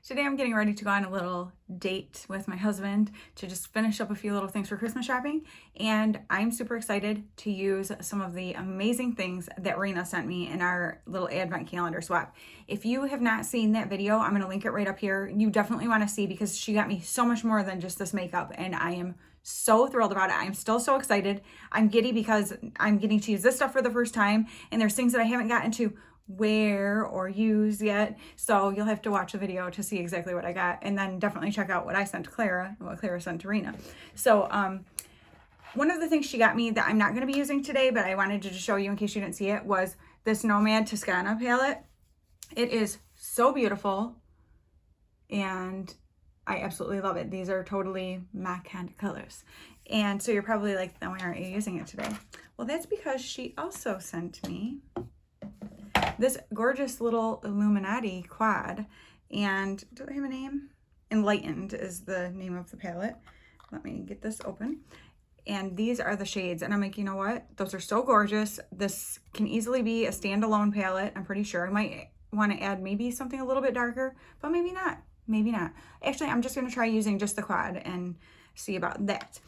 Today I'm getting ready to go on a little date with my husband to just finish up a few little things for Christmas shopping, and I'm super excited to use some of the amazing things that Rena sent me in our little advent calendar swap. If you have not seen that video, I'm going to link it right up here. You definitely want to see because she got me so much more than just this makeup, and I am so thrilled about it. I'm still so excited. I'm giddy because I'm getting to use this stuff for the first time, and there's things that I haven't gotten to wear or use yet, so you'll have to watch the video to see exactly what I got, and then definitely check out what I sent to Clara and what Clara sent to Rena. So one of the things she got me that I'm not going to be using today, but I wanted to just show you in case you didn't see it, was this Nomad Toscana palette. It is so beautiful and I absolutely love it. These are totally my kind of colors. And so you're probably like, then why aren't you using it today? Well, that's because she also sent me this gorgeous little Illuminati quad. And do I have a name? Enlightened is the name of the palette. Let me get this open. And these are the shades. And I'm like, you know what? Those are so gorgeous. This can easily be a standalone palette. I'm pretty sure. I might want to add maybe something a little bit darker, but maybe not. Maybe not. Actually, I'm just going to try using just the quad and see about that.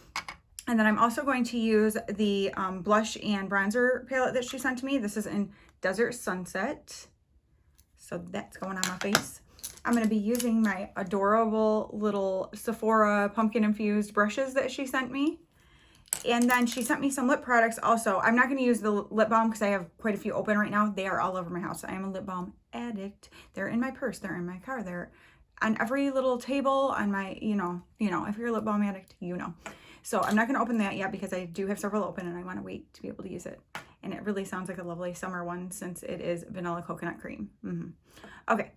And then I'm also going to use the blush and bronzer palette that she sent to me. This is in Desert Sunset. So that's going on my face. I'm going to be using my adorable little Sephora pumpkin infused brushes that she sent me. And then she sent me some lip products also. I'm not going to use the lip balm because I have quite a few open right now. They are all over my house. I am a lip balm addict. They're in my purse. They're in my car. They're on every little table on my, you know, if you're a lip balm addict, you know. So I'm not going to open that yet because I do have several open and I want to wait to be able to use it. And it really sounds like a lovely summer one since it is vanilla coconut cream. Okay.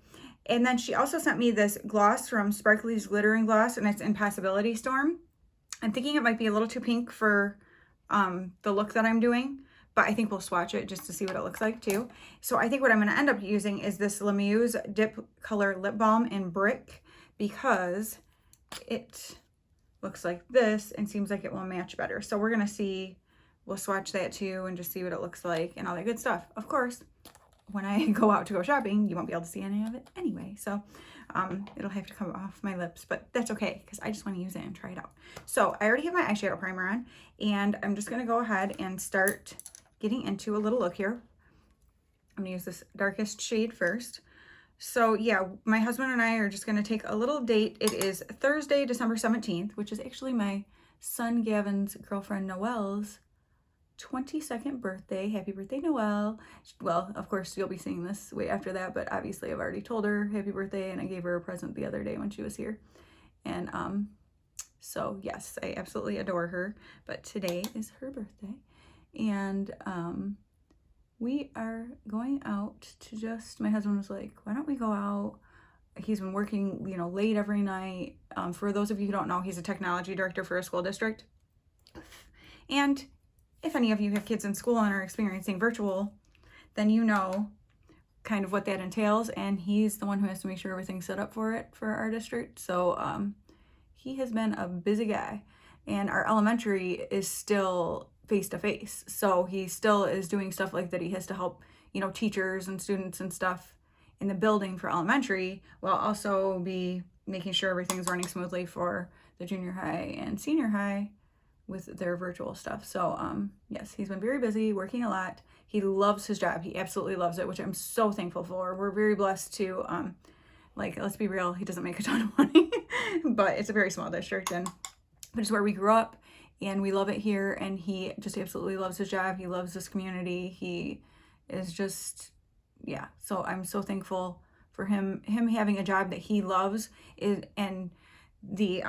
And then she also sent me this gloss from Sparkly's Glittering Gloss, and it's Impossibility Storm. I'm thinking it might be a little too pink for the look that I'm doing, but I think we'll swatch it just to see what it looks like too. So I think what I'm going to end up using is this Lemieux's Dip Color Lip Balm in Brick because it looks like this and seems like it will match better. So we're going to see, we'll swatch that too and just see what it looks like and all that good stuff. Of course, when I go out to go shopping, you won't be able to see any of it anyway. So it'll have to come off my lips, but that's okay because I just want to use it and try it out. So I already have my eyeshadow primer on, and I'm just going to go ahead and start getting into a little look here. I'm going to use this darkest shade first. So yeah, my husband and I are just going to take a little date. It is Thursday, December 17th, which is actually my son Gavin's girlfriend Noelle's 22nd birthday. Happy birthday, Noelle. Well, of course, you'll be seeing this way after that, but obviously I've already told her happy birthday, and I gave her a present the other day when she was here. And so yes, I absolutely adore her, but today is her birthday. And we are going out to just, my husband was like, why don't we go out? He's been working, you know, late every night. For those of you who don't know, he's a technology director for a school district. And if any of you have kids in school and are experiencing virtual, then you know kind of what that entails. And he's the one who has to make sure everything's set up for it for our district. So he has been a busy guy. And our elementary is still face-to-face. So he still is doing stuff like that. He has to help, you know, teachers and students and stuff in the building for elementary, while also be making sure everything's running smoothly for the junior high and senior high with their virtual stuff. So yes, he's been very busy, working a lot. He loves his job. He absolutely loves it, which I'm so thankful for. We're very blessed to, like, let's be real, he doesn't make a ton of money, but it's a very small district, and but it's where we grew up, and we love it here, and he just absolutely loves his job. He loves this community. He is just, yeah. So I'm so thankful for him having a job that he loves, and the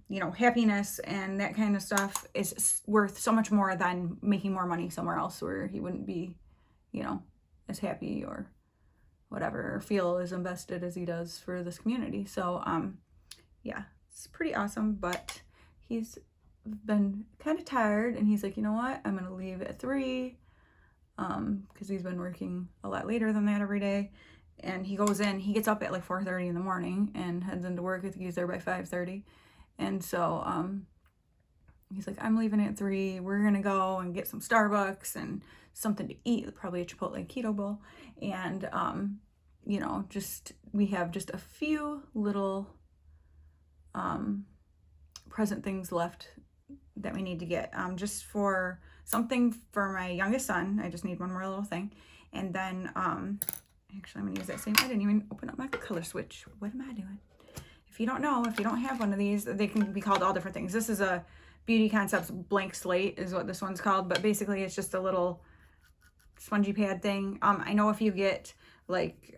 you know, happiness and that kind of stuff is worth so much more than making more money somewhere else where he wouldn't be, you know, as happy or whatever, or feel as invested as he does for this community. So yeah, it's pretty awesome. But he's been kind of tired, and he's like, you know what, I'm gonna leave at 3 because he's been working a lot later than that every day. And he gets up at like 4:30 in the morning and heads into work. I think he's there by 5:30. And so he's like, I'm leaving at 3. We're going to go and get some Starbucks and something to eat, probably a Chipotle keto bowl. And you know, we have just a few little present things left that we need to get. Just for something for my youngest son. I just need one more little thing. And then, actually, I'm going to use that same. I didn't even open up my color switch. What am I doing? If you don't know, if you don't have one of these, they can be called all different things. This is a Beauty Concepts blank slate is what this one's called. But basically, it's just a little spongy pad thing. I know if you get like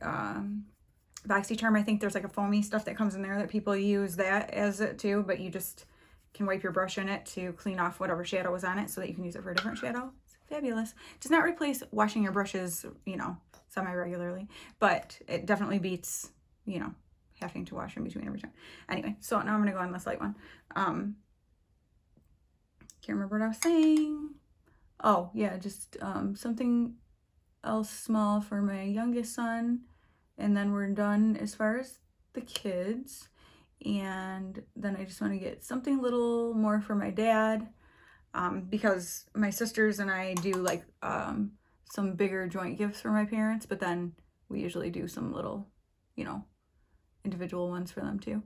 BoxyCharm, I think there's like a foamy stuff that comes in there that people use that as it too, but you just can wipe your brush in it to clean off whatever shadow was on it so that you can use it for a different shadow. It's fabulous. It does not replace washing your brushes, you know, semi-regularly, but it definitely beats, you know, having to wash in between every time. Anyway, so now I'm going to go on this light one. Can't remember what I was saying. Oh, yeah, just something else small for my youngest son. And then we're done as far as the kids. And then I just want to get something little more for my dad. Because my sisters and I do like some bigger joint gifts for my parents. But then we usually do some little, you know, individual ones for them too.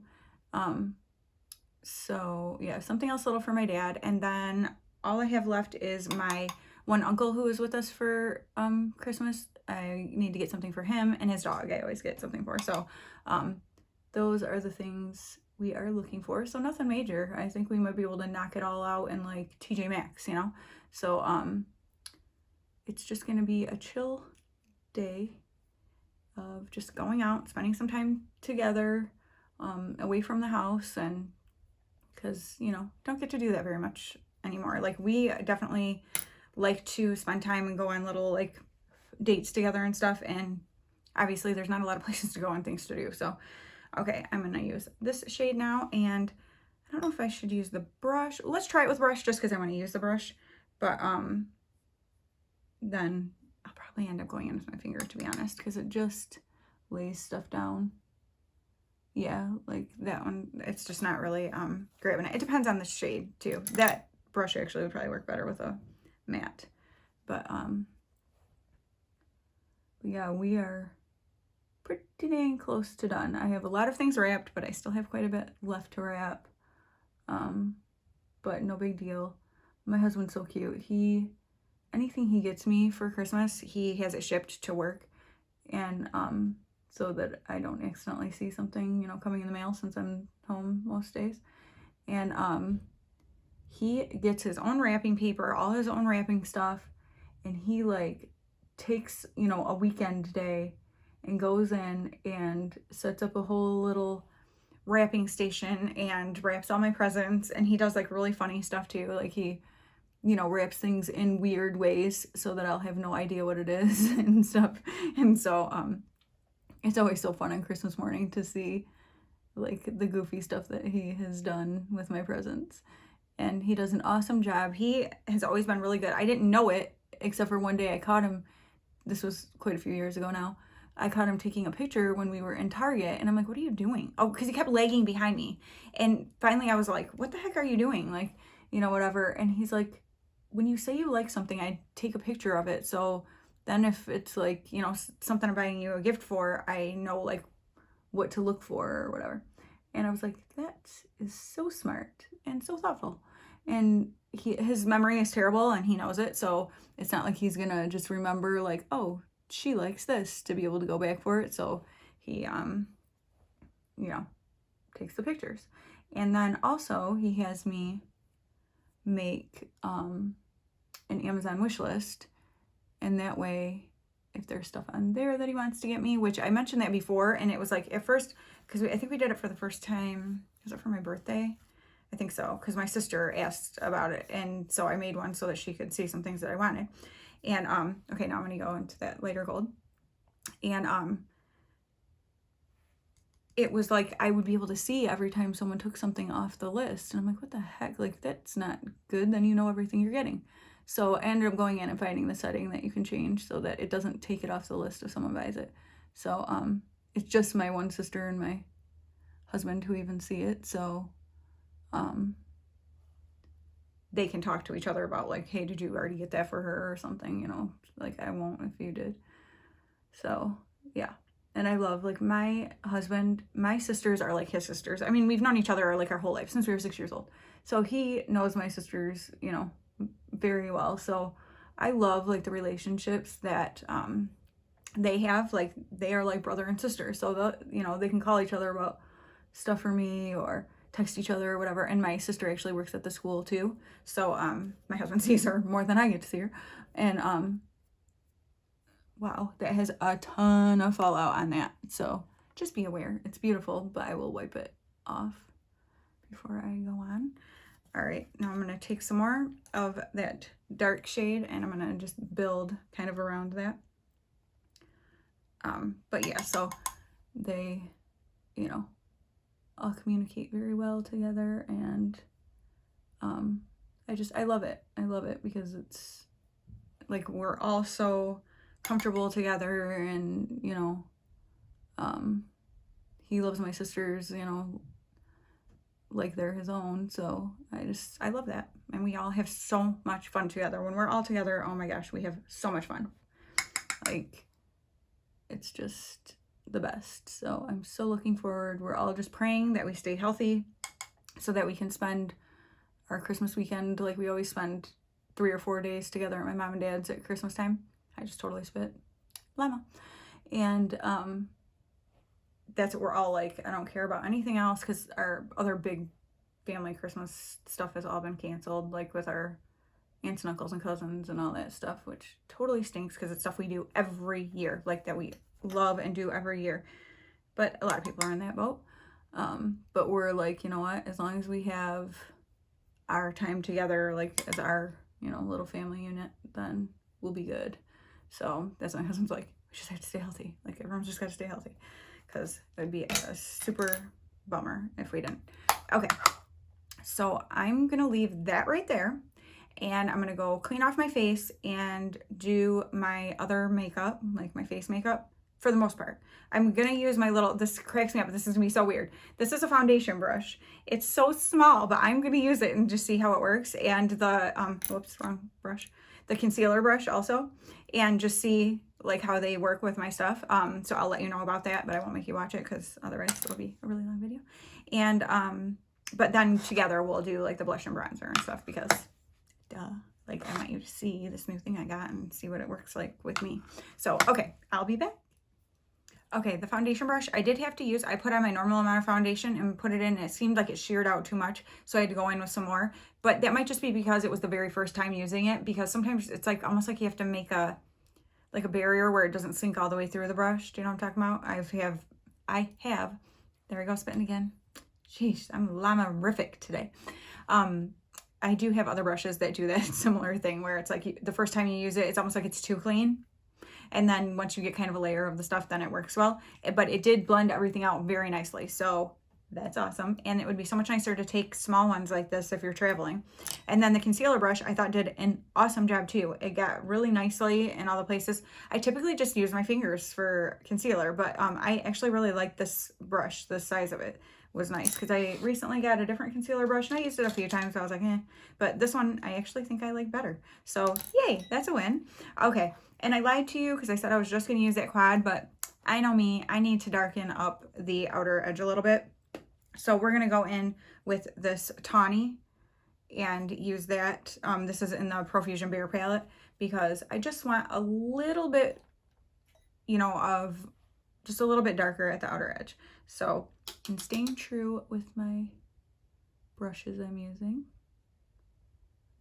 So yeah, something else little for my dad. And then all I have left is my one uncle who was with us for Christmas. I need to get something for him, and his dog I always get something for. So those are the things we are looking for. So nothing major. I think we might be able to knock it all out in like TJ Maxx, you know. So it's just gonna be a chill day of just going out, spending some time together, away from the house, and because, you know, don't get to do that very much anymore. Like, we definitely like to spend time and go on little like dates together and stuff, and obviously there's not a lot of places to go and things to do. So okay, I'm gonna use this shade now, and I don't know if I should use the brush. Let's try it with brush just because I want to use the brush, but then I'll probably end up going in with my finger, to be honest, because it just lays stuff down. Yeah, like that one, it's just not really grabbing it. It depends on the shade too. That brush actually would probably work better with a matte, but yeah, we are pretty dang close to done. I have a lot of things wrapped, but I still have quite a bit left to wrap, but no big deal. My husband's so cute. Anything he gets me for Christmas, he has it shipped to work, and so that I don't accidentally see something, you know, coming in the mail, since I'm home most days. And he gets his own wrapping paper, all his own wrapping stuff, and he like takes, you know, a weekend day and goes in and sets up a whole little wrapping station and wraps all my presents. And he does like really funny stuff too. Like, he, you know, wraps things in weird ways so that I'll have no idea what it is and stuff. And so it's always so fun on Christmas morning to see like the goofy stuff that he has done with my presents. And he does an awesome job. He has always been really good. I didn't know it, except for one day I caught him. This was quite a few years ago now. I caught him taking a picture when we were in Target, and I'm like, what are you doing? Oh, because he kept lagging behind me. And finally I was like, what the heck are you doing? Like, you know, whatever. And he's like, when you say you like something, I take a picture of it. So then if it's like, you know, something I'm buying you a gift for, I know like what to look for or whatever. And I was like, that is so smart and so thoughtful. And his memory is terrible, and he knows it. So it's not like he's gonna just remember like, oh, she likes this, to be able to go back for it. So he, you know, takes the pictures. And then also he has me make an Amazon wish list, and that way if there's stuff on there that he wants to get me, which I mentioned that before, and it was like at first, because I think we did it for the first time, was it for my birthday? I think so, because my sister asked about it, and so I made one so that she could see some things that I wanted. And okay, now I'm gonna go into that lighter gold. And it was like I would be able to see every time someone took something off the list, and I'm like, what the heck, like that's not good. Then you know everything you're getting. So I ended up going in and finding the setting that you can change so that it doesn't take it off the list if someone buys it. So it's just my one sister and my husband who even see it. So they can talk to each other about like, hey, did you already get that for her or something, you know, like I won't if you did. So yeah, And I love, like, my husband, my sisters are like his sisters. I mean, we've known each other like our whole life since we were 6 years old. So he knows my sisters, you know, very well. So I love, like, the relationships that they have. Like, they are like brother and sister. So you know, they can call each other about stuff for me or text each other or whatever. And my sister actually works at the school too. So my husband sees her more than I get to see her. And wow, that has a ton of fallout on that. So just be aware. It's beautiful, but I will wipe it off before I go on. All right, now I'm gonna take some more of that dark shade and I'm gonna just build kind of around that. But yeah, so they, you know, all communicate very well together, and I love it. I love it because it's like we're all so comfortable together, and you know, he loves my sisters, you know, like they're his own. So I love that. And we all have so much fun together. When we're all together, oh my gosh, we have so much fun. Like, it's just the best. So I'm so looking forward. We're all just praying that we stay healthy so that we can spend our Christmas weekend like we always spend, 3 or 4 days together at my mom and dad's at Christmas time. I just totally spit. Llama. And that's what we're all like. I don't care about anything else because our other big family Christmas stuff has all been canceled, like with our aunts and uncles and cousins and all that stuff, which totally stinks because it's stuff we do every year, like that we love and do every year. But a lot of people are in that boat. But we're like, you know what, as long as we have our time together, like as our, you know, little family unit, then we'll be good. So that's my husband's like, we just have to stay healthy. Like, everyone's just got to stay healthy because it would be a super bummer if we didn't. Okay, so I'm gonna leave that right there, and I'm gonna go clean off my face and do my other makeup, like my face makeup, for the most part. I'm gonna use my little, this cracks me up, this is gonna be so weird. This is a foundation brush. It's so small, but I'm gonna use it and just see how it works. And the, whoops, wrong brush. The concealer brush also, and just see like how they work with my stuff. So I'll let you know about that, but I won't make you watch it because otherwise it'll be a really long video. And, but then together we'll do like the blush and bronzer and stuff because duh. Like, I want you to see this new thing I got and see what it works like with me. So, okay, I'll be back. Okay, the foundation brush I did have to use. I put on my normal amount of foundation and put it in, and it seemed like it sheared out too much, so I had to go in with some more. But that might just be because it was the very first time using it, because sometimes it's like almost like you have to make a barrier where it doesn't sink all the way through the brush. Do you know what I'm talking about? I have, there we go, spitting again. Jeez, I'm llama-rific today. I do have other brushes that do that similar thing where it's like the first time you use it, it's almost like it's too clean. And then once you get kind of a layer of the stuff, then it works well. But it did blend everything out very nicely. So that's awesome. And it would be so much nicer to take small ones like this if you're traveling. And then the concealer brush I thought did an awesome job too. It got really nicely in all the places. I typically just use my fingers for concealer, but I actually really like this brush. The size of it was nice because I recently got a different concealer brush and I used it a few times. So I was like, eh. But this one I actually think I like better. So yay, that's a win. Okay. And I lied to you because I said I was just going to use that quad, but I know me, I need to darken up the outer edge a little bit. So we're going to go in with this tawny and use that. This is in the Profusion Bare palette because I just want a little bit, you know, of just a little bit darker at the outer edge. So I'm staying true with my brushes I'm using.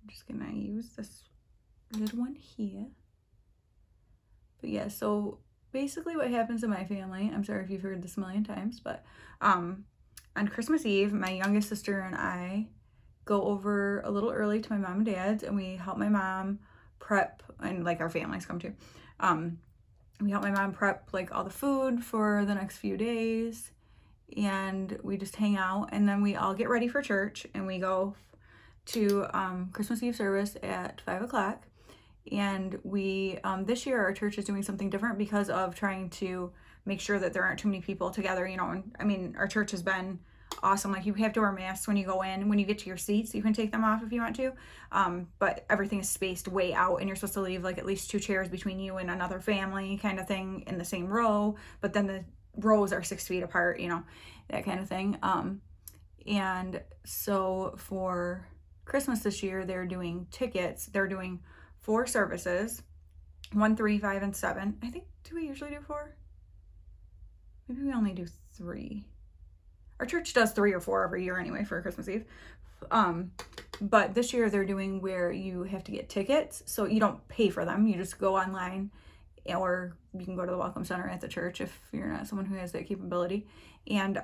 I'm just going to use this little one here. But yeah, so basically what happens in my family, I'm sorry if you've heard this a million times, but on Christmas Eve, my youngest sister and I go over a little early to my mom and dad's, and we help my mom prep, and like our families come too. We help my mom prep like all the food for the next few days, and we just hang out, and then we all get ready for church, and we go to Christmas Eve service at 5 o'clock. And we, this year our church is doing something different because of trying to make sure that there aren't too many people together, you know. And I mean, our church has been awesome. Like, you have to wear masks when you go in. When you get to your seats, you can take them off if you want to. But everything is spaced way out, and you're supposed to leave like at least 2 chairs between you and another family kind of thing in the same row. But then the rows are 6 feet apart, you know, that kind of thing. And so for Christmas this year, they're doing tickets. They're doing 4 services, 1, 3, 5, and 7. I think, do we usually do 4? Maybe we only do 3. Our church does 3 or 4 every year anyway for Christmas Eve. But this year they're doing where you have to get tickets. So you don't pay for them. You just go online, or you can go to the Welcome Center at the church if you're not someone who has that capability. And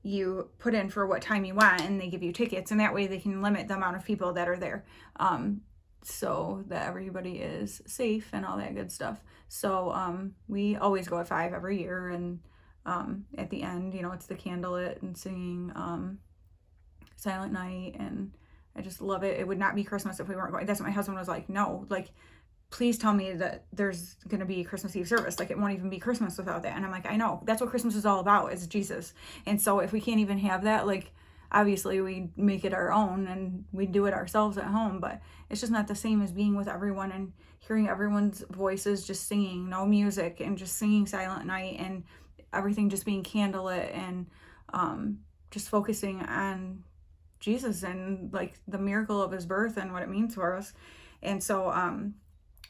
you put in for what time you want, and they give you tickets. And that way they can limit the amount of people that are there, so that everybody is safe and all that good stuff. So we always go at 5 every year. And at the end, you know, it's the candlelit and singing Silent Night, and I just love it. It would not be Christmas if we weren't going. That's what my husband was like, no, like, please tell me that there's going to be a Christmas Eve service. Like, it won't even be Christmas without that. And I'm like, I know, that's what Christmas is all about, is Jesus. And so if we can't even have that, like, obviously we make it our own and we do it ourselves at home, but it's just not the same as being with everyone and hearing everyone's voices just singing, no music, and just singing Silent Night, and everything just being candlelit, and just focusing on Jesus and like the miracle of his birth and what it means for us. And so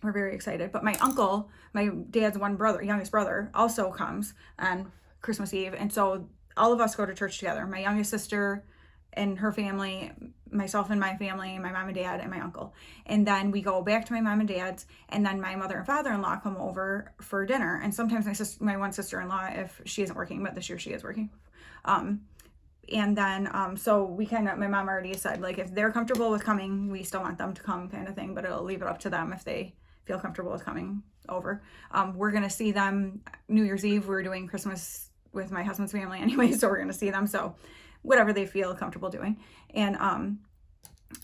we're very excited. But my uncle, my dad's youngest brother, also comes on Christmas Eve. And so all of us go to church together. My youngest sister and her family, myself and my family, my mom and dad, and my uncle. And then we go back to my mom and dad's, and then my mother and father-in-law come over for dinner. And sometimes my one sister-in-law, if she isn't working, but this year she is working. And then, so we my mom already said, like, if they're comfortable with coming, we still want them to come, kind of thing, but it'll leave it up to them if they feel comfortable with coming over. We're going to see them New Year's Eve. We're doing Christmas with my husband's family anyway, so we're going to see them. So whatever they feel comfortable doing. And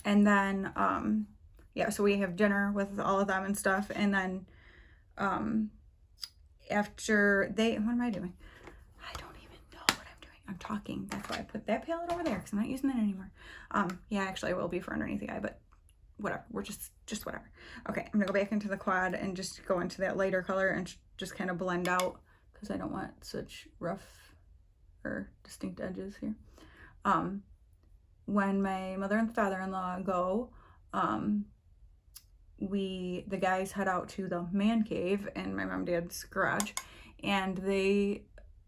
then, yeah, so we have dinner with all of them and stuff. And then, after what am I doing? I'm talking. That's why I put that palette over there, because I'm not using it anymore. Yeah, actually I will be for underneath the eye, but whatever. We're just whatever. Okay, I'm gonna go back into the quad and just go into that lighter color and just kind of blend out, because I don't want such rough or distinct edges here. When my mother and father-in-law go, the guys head out to the man cave in my mom and dad's garage, and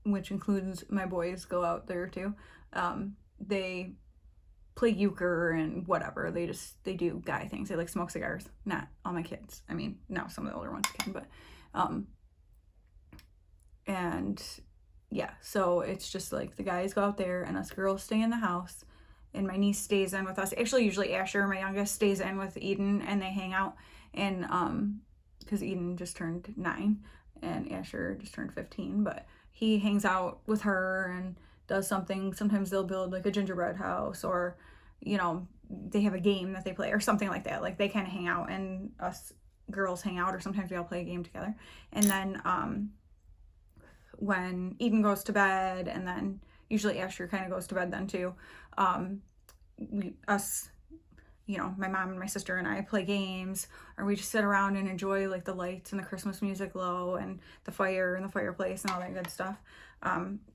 which includes my boys, go out there too. They play euchre and whatever. They do guy things. They like smoke cigars. Not all my kids. I mean, now some of the older ones can, but and yeah, so it's just like the guys go out there and us girls stay in the house, and my niece stays in with us. Actually, usually Asher, my youngest, stays in with Eden, and they hang out. And because Eden just turned 9 and Asher just turned 15, but he hangs out with her and does something. Sometimes they'll build like a gingerbread house, or, you know, they have a game that they play or something like that. Like, they kind of hang out, and us girls hang out, or sometimes we all play a game together. And then when Eden goes to bed, and then usually Asher kind of goes to bed then too, you know, my mom and my sister and I play games, or we just sit around and enjoy like the lights and the Christmas music low and the fire and the fireplace and all that good stuff.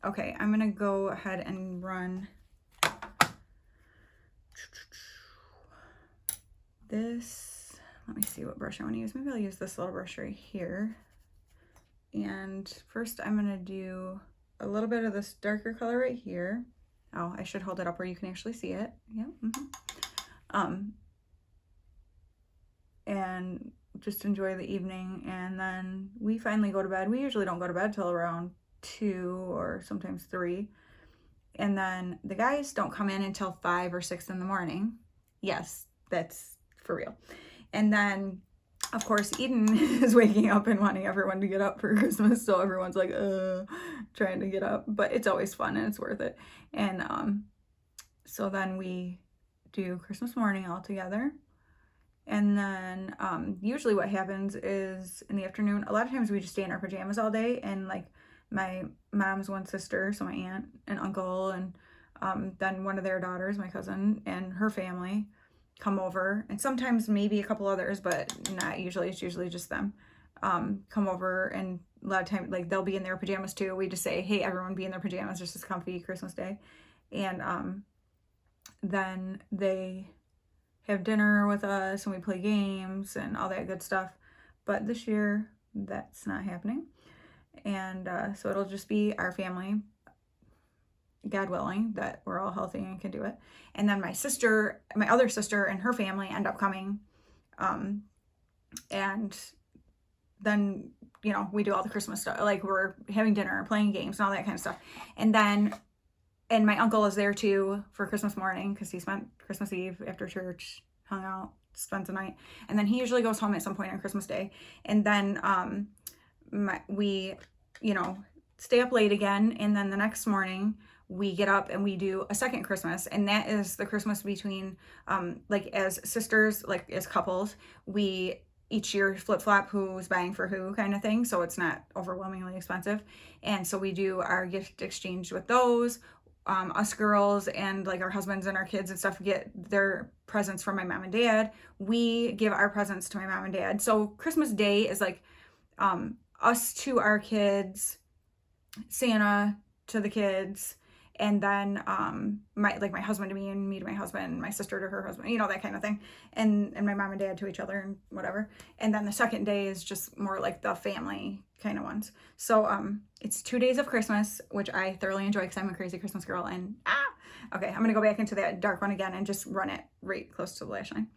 Okay, I'm gonna go ahead and run this. Let me see what brush I want to use. Maybe I'll use this little brush right here. And first I'm gonna do a little bit of this darker color right here. Oh, I should hold it up where you can actually see it. Yeah. And just enjoy the evening, and then we finally go to bed. We usually don't go to bed till around 2 or sometimes 3, and then the guys don't come in until 5 or 6 in the morning. Yes, that's for real. And then of course Eden is waking up and wanting everyone to get up for Christmas, so everyone's like trying to get up, but it's always fun and it's worth it. And so then we do Christmas morning all together. And then usually what happens is in the afternoon, a lot of times we just stay in our pajamas all day, and like my mom's one sister, so my aunt and uncle and Then one of their daughters, my cousin, and her family come over, and sometimes maybe a couple others, but not usually. It's usually just them. Come over, and a lot of times, like, they'll be in their pajamas too. We just say, hey, everyone be in their pajamas, just as comfy Christmas Day. And then they have dinner with us, and we play games and all that good stuff. But this year, that's not happening. And so it'll just be our family, God willing, that we're all healthy and can do it. And then my other sister and her family end up coming. And then, we do all the Christmas stuff. Like, we're having dinner and playing games and all that kind of stuff. And my uncle is there too for Christmas morning, because he spent Christmas Eve after church, hung out, spent the night. And then he usually goes home at some point on Christmas Day. And then we, stay up late again. And then the next morning, we get up and we do a second Christmas, and that is the Christmas between, like, as sisters, like as couples, we each year flip-flop who's buying for who kind of thing, so it's not overwhelmingly expensive. And so we do our gift exchange with those. Us girls and like our husbands and our kids and stuff get their presents from my mom and dad. We give our presents to my mom and dad. So Christmas Day is like us to our kids, Santa to the kids, and then my husband to me, and me to my husband, my sister to her husband, that kind of thing, and my mom and dad to each other and whatever. And then the second day is just more like the family kind of ones. So it's 2 days of Christmas, which I thoroughly enjoy because I'm a crazy Christmas girl. And okay, I'm gonna go back into that dark one again and just run it right close to the lash line.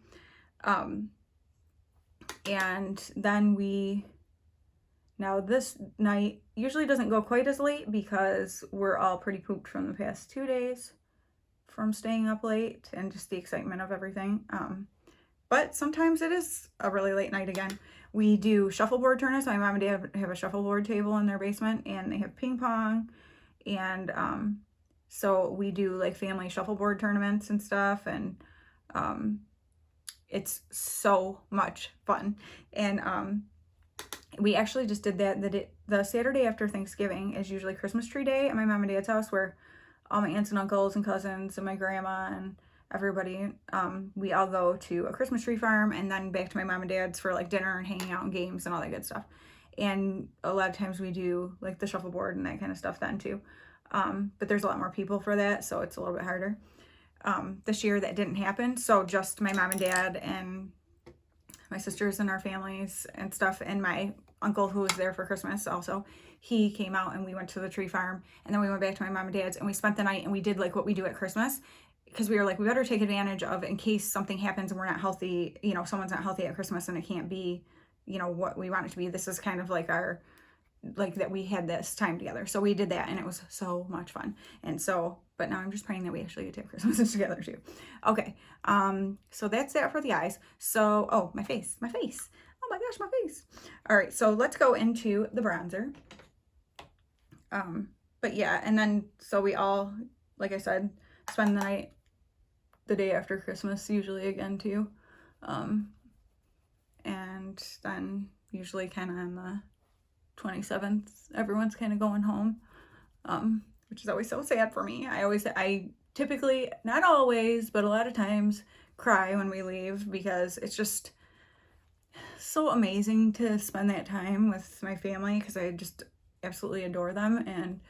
And then now this night usually doesn't go quite as late because we're all pretty pooped from the past 2 days from staying up late and just the excitement of everything. But sometimes it is a really late night again. We do shuffleboard tournaments. My mom and dad have a shuffleboard table in their basement, and they have ping pong. And so we do like family shuffleboard tournaments and stuff. And it's so much fun. And we actually just did that the Saturday after Thanksgiving is usually Christmas tree day at my mom and dad's house, where all my aunts and uncles and cousins and my grandma and everybody, we all go to a Christmas tree farm and then back to my mom and dad's for like dinner and hanging out and games and all that good stuff. And a lot of times we do like the shuffleboard and that kind of stuff then too. But there's a lot more people for that, so it's a little bit harder. This year that didn't happen, so just my mom and dad and my sisters and our families and stuff, and my uncle who was there for Christmas also, he came out and we went to the tree farm, and then we went back to my mom and dad's and we spent the night, and we did like what we do at Christmas, because we were like, we better take advantage of, in case something happens and we're not healthy, someone's not healthy at Christmas and it can't be, what we want it to be. This is kind of like our, like, that we had this time together. So we did that, and it was so much fun. And so, but now I'm just praying that we actually get to have Christmas together too. Okay. So that's that for the eyes. So, oh, my face. Oh my gosh, my face. All right. So let's go into the bronzer. But yeah, and then, so we all, like I said, spend the night the day after Christmas, usually again too. And then usually kind of on the 27th, everyone's kind of going home, which is always so sad for me. I typically, not always, but a lot of times cry when we leave, because it's just so amazing to spend that time with my family, because I just absolutely adore them. And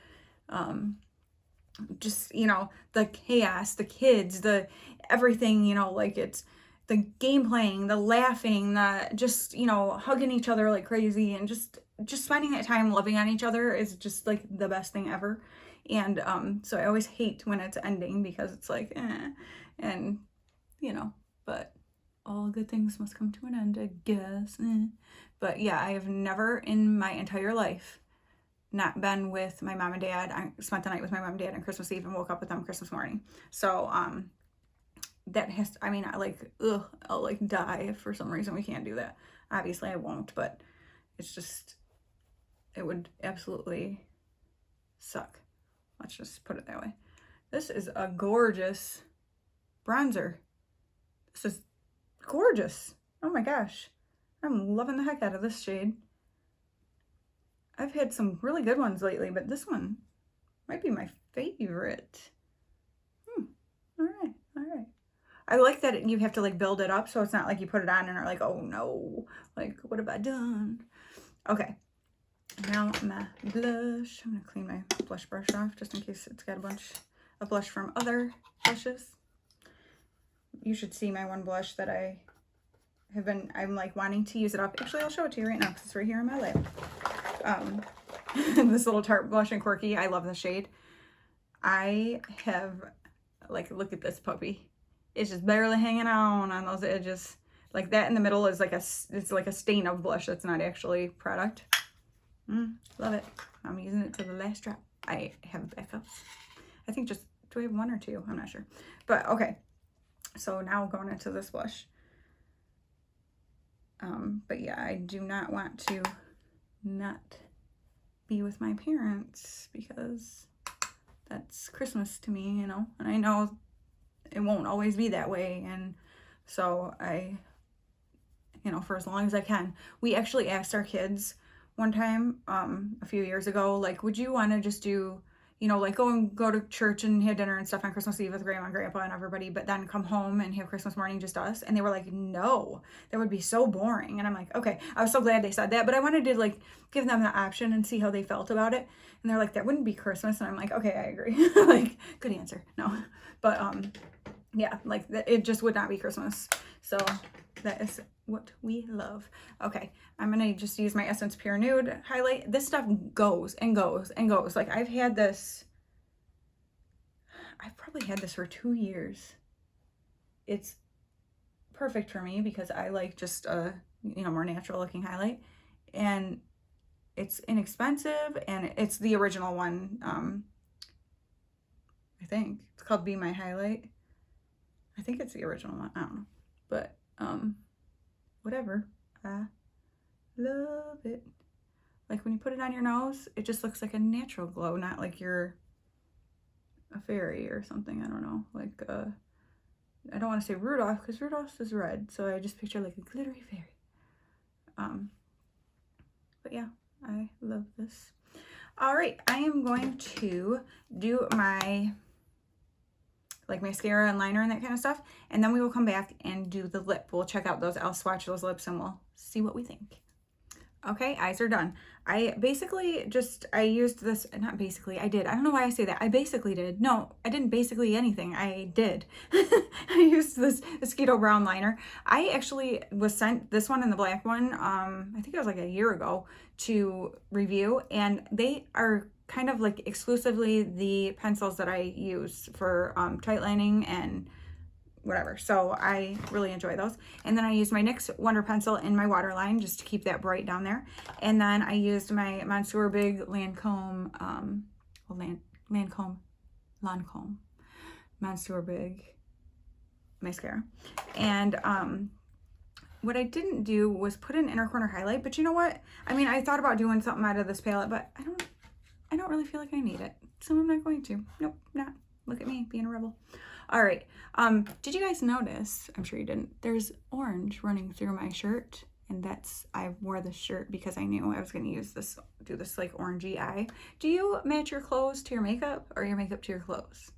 just, the chaos, the kids, the everything, like, it's the game playing, the laughing, the just, hugging each other like crazy, and just spending that time loving on each other is just like the best thing ever. And so I always hate when it's ending, because it's like, and but all good things must come to an end, I guess. But yeah, I have never in my entire life not been with my mom and dad. I spent the night with my mom and dad on Christmas Eve and woke up with them Christmas morning. So that has to, I'll like die if for some reason we can't do that. Obviously I won't, but it's just, it would absolutely suck. Let's just put it that way. This is a gorgeous bronzer. This is gorgeous. Oh my gosh. I'm loving the heck out of this shade. I've had some really good ones lately, but this one might be my favorite. All right. All right. I like that you have to like build it up, so it's not like you put it on and are like, oh no, like what have I done? Okay. Now my blush. I'm gonna clean my blush brush off just in case it's got a bunch of blush from other blushes. You should see my one blush that I'm like wanting to use it up. Actually, I'll show it to you right now because it's right here in my lap. This little Tarte blush in Quirky. I love the shade. I have, like, look at this puppy. It's just barely hanging on those edges. Like that in the middle is like it's like a stain of blush that's not actually product. Love it. I'm using it to the last drop. I have backups. I think just, do I have one or two? I'm not sure. But okay. So now going into this blush. But yeah, I do not want to not be with my parents because that's Christmas to me, you know, and I know it won't always be that way. And so I, you know, for as long as I can, we actually asked our kids one time, a few years ago, like, would you want to just do, you know, like go to church and have dinner and stuff on Christmas Eve with grandma and grandpa and everybody, but then come home and have Christmas morning just us? And they were like, no, that would be so boring. And I'm like, okay. I was so glad they said that, but I wanted to like give them the option and see how they felt about it. And they're like, that wouldn't be Christmas. And I'm like, okay, I agree. Like, good answer. No, but yeah, like it just would not be Christmas. So that is what we love. Okay, I'm gonna just use my Essence Pure Nude highlight. This stuff goes and goes and goes. Like I've probably had this for 2 years. It's perfect for me because I like just a, you know, more natural looking highlight, and it's inexpensive, and it's the original one. I think it's called Be My Highlight. I think it's the original one. I don't know, but whatever. I love it. Like when you put it on your nose, it just looks like a natural glow, not like you're a fairy or something. I don't know. Like I don't want to say Rudolph because Rudolph is red, so I just picture like a glittery fairy. But yeah, I love this. All right, I am going to do my like mascara and liner and that kind of stuff, and then we will come back and do the lip. We'll check out those, I'll swatch those lips and we'll see what we think. Okay, eyes are done. I used this, not basically, I did. I don't know why I say that. I basically did. No, I didn't basically anything. I did. I used this Mosquito Brown liner. I actually was sent this one and the black one, I think it was like a year ago, to review, and they are kind of like exclusively the pencils that I use for tight lining and whatever. So I really enjoy those. And then I used my NYX Wonder Pencil in my waterline just to keep that bright down there. And then I used my Monsieur Big Lancome, Monsieur Big mascara. And what I didn't do was put an inner corner highlight, but you know what? I mean, I thought about doing something out of this palette, but I don't really feel like I need it. So I'm not going to. Nope, not. Look at me being a rebel. All right. Did you guys notice? I'm sure you didn't. There's orange running through my shirt, and I wore this shirt because I knew I was going to do this like orangey eye. Do you match your clothes to your makeup or your makeup to your clothes?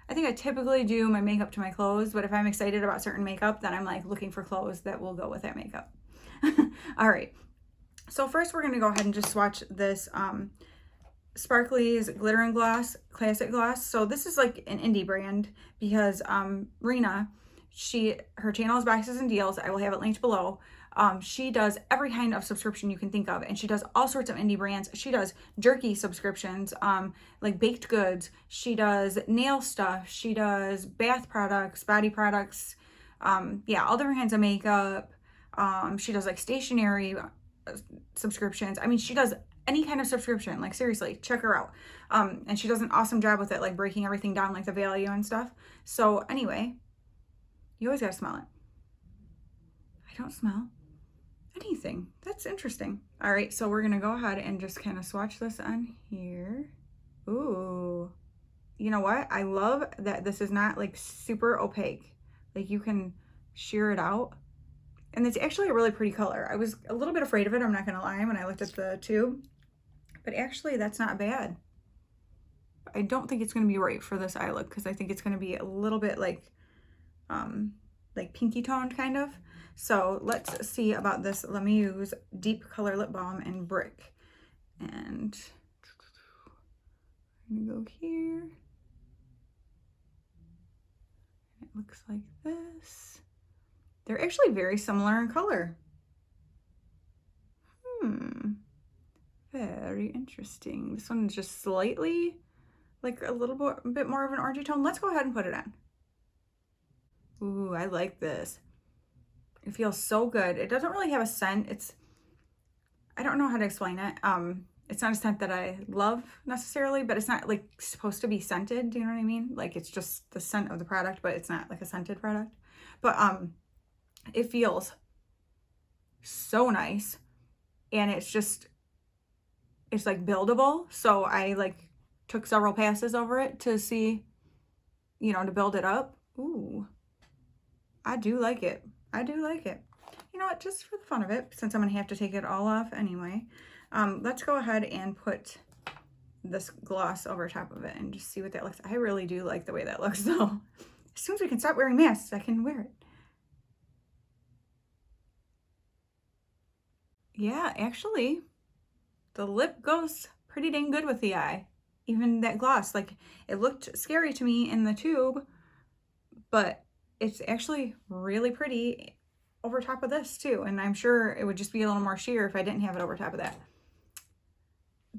I think I typically do my makeup to my clothes, but if I'm excited about certain makeup, then I'm like looking for clothes that will go with that makeup. All right. So first we're going to go ahead and just swatch this Sparkly's Glitter and Gloss Classic Gloss. So this is like an indie brand because Rena, her channel is Boxes and Deals. I will have it linked below. She does every kind of subscription you can think of, and she does all sorts of indie brands. She does jerky subscriptions, like baked goods. She does nail stuff. She does bath products, body products. Yeah, all different kinds of makeup. She does like stationery subscriptions. I mean, she does any kind of subscription. Like seriously, check her out. And she does an awesome job with it, like breaking everything down, like the value and stuff. So anyway, you always gotta smell it. I don't smell anything. That's interesting. All right, so we're gonna go ahead and just kind of swatch this on here. Ooh, you know what? I love that this is not like super opaque. Like you can shear it out. And it's actually a really pretty color. I was a little bit afraid of it, I'm not gonna lie, when I looked at the tube. But actually, that's not bad. I don't think it's going to be right for this eye look because I think it's going to be a little bit like pinky toned kind of. So let's see about this. Let me use Deep Color Lip Balm in Brick. And I'm going to go here. It looks like this. They're actually very similar in color. Very interesting. This one is just slightly, like a little bit more of an orangey tone. Let's go ahead and put it on. Ooh, I like this. It feels so good. It doesn't really have a scent. I don't know how to explain it. It's not a scent that I love necessarily, but it's not like supposed to be scented. Do you know what I mean? Like it's just the scent of the product, but it's not like a scented product. But it feels so nice, and it's like buildable. So I like took several passes over it to see, you know, to build it up. Ooh, I do like it. I do like it. You know what, just for the fun of it, since I'm gonna have to take it all off anyway, let's go ahead and put this gloss over top of it and just see what that looks like. I really do like the way that looks though. As soon as we can stop wearing masks, I can wear it. Yeah, actually, the lip goes pretty dang good with the eye. Even that gloss, like it looked scary to me in the tube, but it's actually really pretty over top of this too. And I'm sure it would just be a little more sheer if I didn't have it over top of that.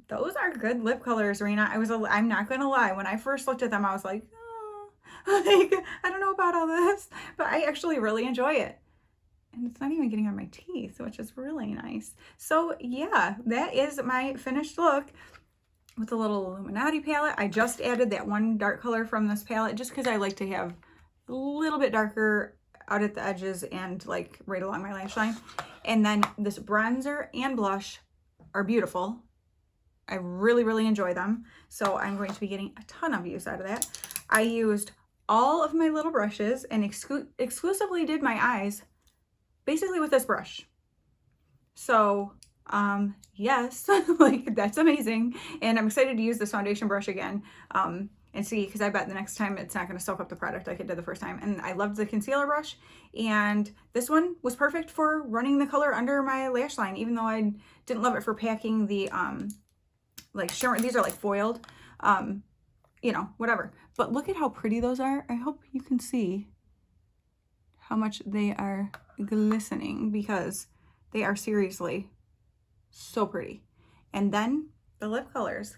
Those are good lip colors, Rena. I'm not gonna lie, when I first looked at them, I was like, oh, like, I don't know about all this, but I actually really enjoy it. And it's not even getting on my teeth, which is really nice. So yeah, that is my finished look with the little Illuminati palette. I just added that one dark color from this palette just because I like to have a little bit darker out at the edges and like right along my lash line. And then this bronzer and blush are beautiful. I really, really enjoy them. So I'm going to be getting a ton of use out of that. I used all of my little brushes and exclusively did my eyes basically with this brush. So yes, like that's amazing. And I'm excited to use this foundation brush again and see, because I bet the next time it's not going to soak up the product like it did the first time. And I loved the concealer brush, and this one was perfect for running the color under my lash line, even though I didn't love it for packing the like shimmer. These are like foiled, you know, whatever. But look at how pretty those are. I hope you can see how much they are glistening, because they are seriously so pretty. And then the lip colors.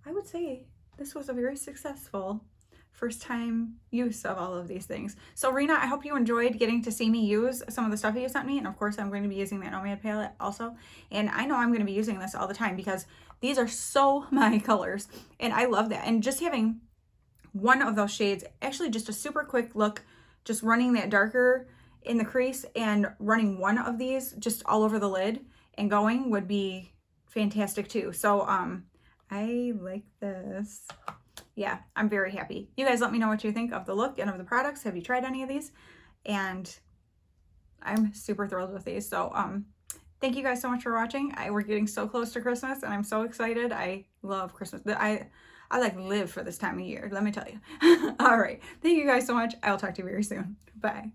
I would say this was a very successful first time use of all of these things. So Rena, I hope you enjoyed getting to see me use some of the stuff that you sent me. And of course, I'm going to be using that Nomad palette also. And I know I'm going to be using this all the time because these are so my colors. And I love that. And just having one of those shades, actually just a super quick look, just running that darker in the crease and running one of these just all over the lid and going would be fantastic too. So I like this. Yeah, I'm very happy. You guys let me know what you think of the look and of the products. Have you tried any of these? And I'm super thrilled with these. So thank you guys so much for watching. We're getting so close to Christmas and I'm so excited. I love Christmas. I like live for this time of year, let me tell you. All right, thank you guys so much. I'll talk to you very soon. Bye.